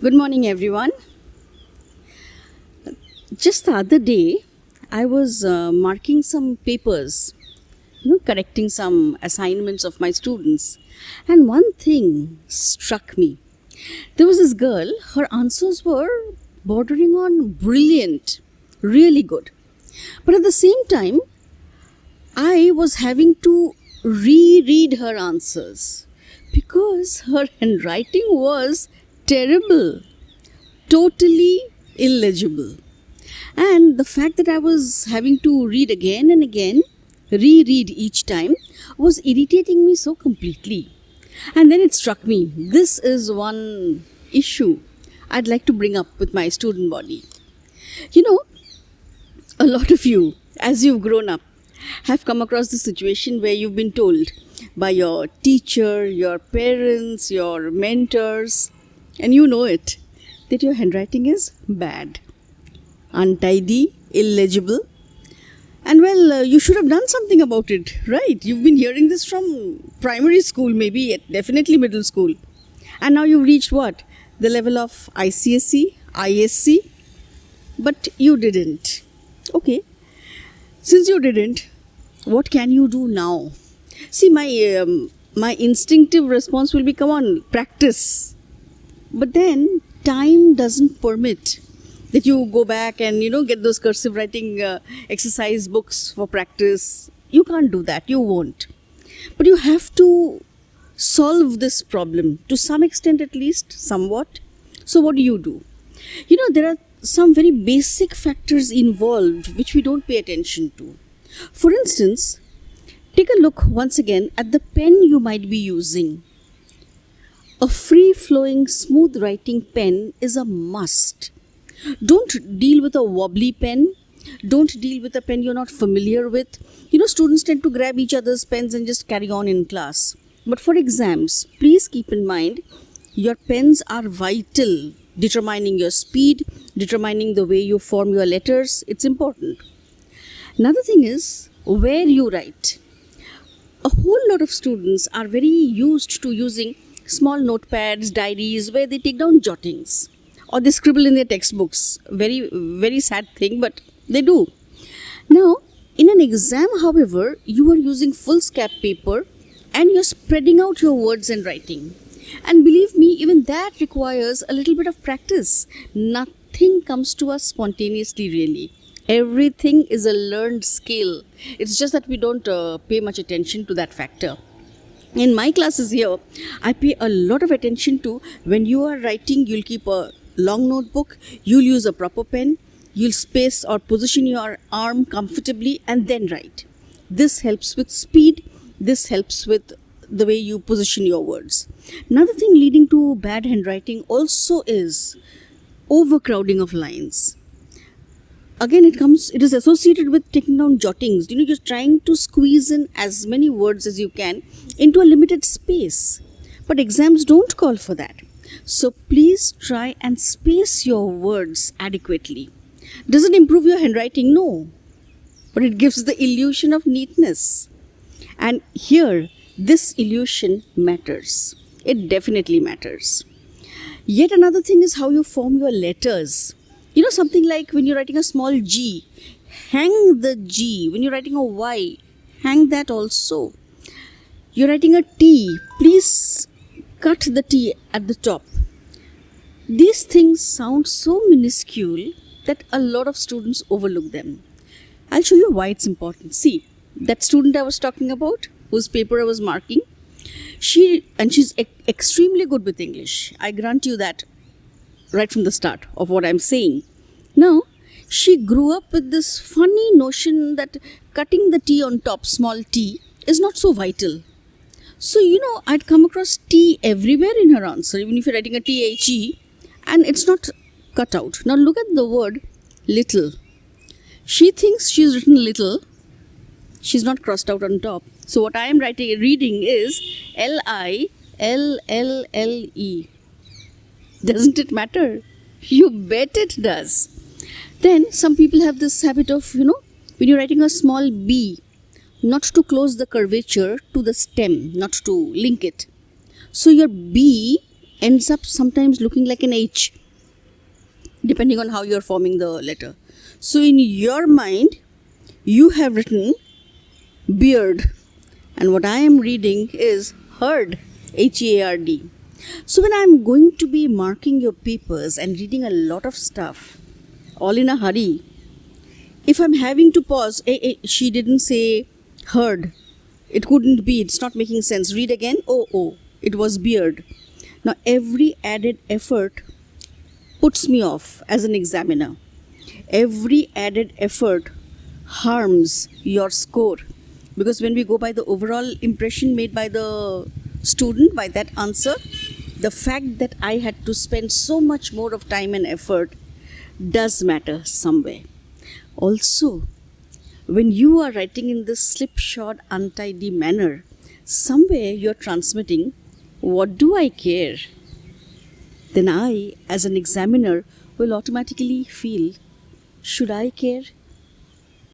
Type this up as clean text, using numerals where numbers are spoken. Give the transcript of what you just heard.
Good morning, everyone. Just the other day, I was marking some papers, correcting some assignments of my students, and one thing struck me. There was this girl, her answers were bordering on brilliant, really good. But at the same time, I was having to reread her answers because her handwriting was terrible, totally illegible. And the fact that I was having to read again and again, reread each time, was irritating me so completely. And then it struck me, this is one issue I'd like to bring up with my student body. A lot of you, as you've grown up, have come across the situation where you've been told by your teacher, your parents, your mentors, and you know it, that your handwriting is bad, untidy, illegible, and you should have done something about it, right? You've been hearing this from primary school, maybe definitely middle school, and now you've reached what? The level of ICSE, ISC, but you didn't. Okay, since you didn't, what can you do now? See, my instinctive response will be, come on, practice. But then time doesn't permit that you go back and get those cursive writing exercise books for practice. You can't do that. You won't. But you have to solve this problem to some extent, at least somewhat. So what do? There are some very basic factors involved which we don't pay attention to. For instance, take a look once again at the pen you might be using. A free-flowing, smooth writing pen is a must. Don't deal with a wobbly pen. Don't deal with a pen you're not familiar with. Students tend to grab each other's pens and just carry on in class. But for exams, please keep in mind, your pens are vital, determining your speed, determining the way you form your letters. It's important. Another thing is where you write. A whole lot of students are very used to using small notepads, diaries, where they take down jottings or they scribble in their textbooks. Very, very sad thing, but they do. Now, in an exam, however, you are using foolscap paper and you're spreading out your words and writing. And believe me, even that requires a little bit of practice. Nothing comes to us spontaneously, really. Everything is a learned skill. It's just that we don't pay much attention to that factor. In my classes here, I pay a lot of attention to when you are writing, you'll keep a long notebook, you'll use a proper pen, you'll space or position your arm comfortably and then write. This helps with speed, this helps with the way you position your words. Another thing leading to bad handwriting also is overcrowding of lines. Again, it is associated with taking down jottings. You're trying to squeeze in as many words as you can into a limited space. But exams don't call for that. So please try and space your words adequately. Does it improve your handwriting? No. But it gives the illusion of neatness. And here, this illusion matters. It definitely matters. Yet another thing is how you form your letters. Something like when you're writing a small G, hang the G. When you're writing a Y, hang that also. You're writing a T, please cut the T at the top. These things sound so minuscule that a lot of students overlook them. I'll show you why it's important. See, that student I was talking about, whose paper I was marking, she's extremely good with English. I grant you that right from the start of what I'm saying. Now, she grew up with this funny notion that cutting the T on top, small t, is not so vital. So, I'd come across T everywhere in her answer, even if you're writing a THE, and it's not cut out. Now, look at the word little. She thinks she's written little. She's not crossed out on top. So, what I am reading is LILLLE. Doesn't it matter? You bet it does. Then some people have this habit of, when you're writing a small b, not to close the curvature to the stem, not to link it. So your B ends up sometimes looking like an H, depending on how you're forming the letter. So in your mind, you have written beard, and what I am reading is herd, Heard. So when I'm going to be marking your papers and reading a lot of stuff, all in a hurry, if I'm having to pause, she didn't say heard. It couldn't be, it's not making sense. Read again, it was beard. Now every added effort puts me off as an examiner. Every added effort harms your score. Because when we go by the overall impression made by the student, by that answer, the fact that I had to spend so much more of time and effort does matter somewhere. Also, when you are writing in this slipshod, untidy manner, somewhere you're transmitting, what do I care? Then I, as an examiner, will automatically feel, should I care?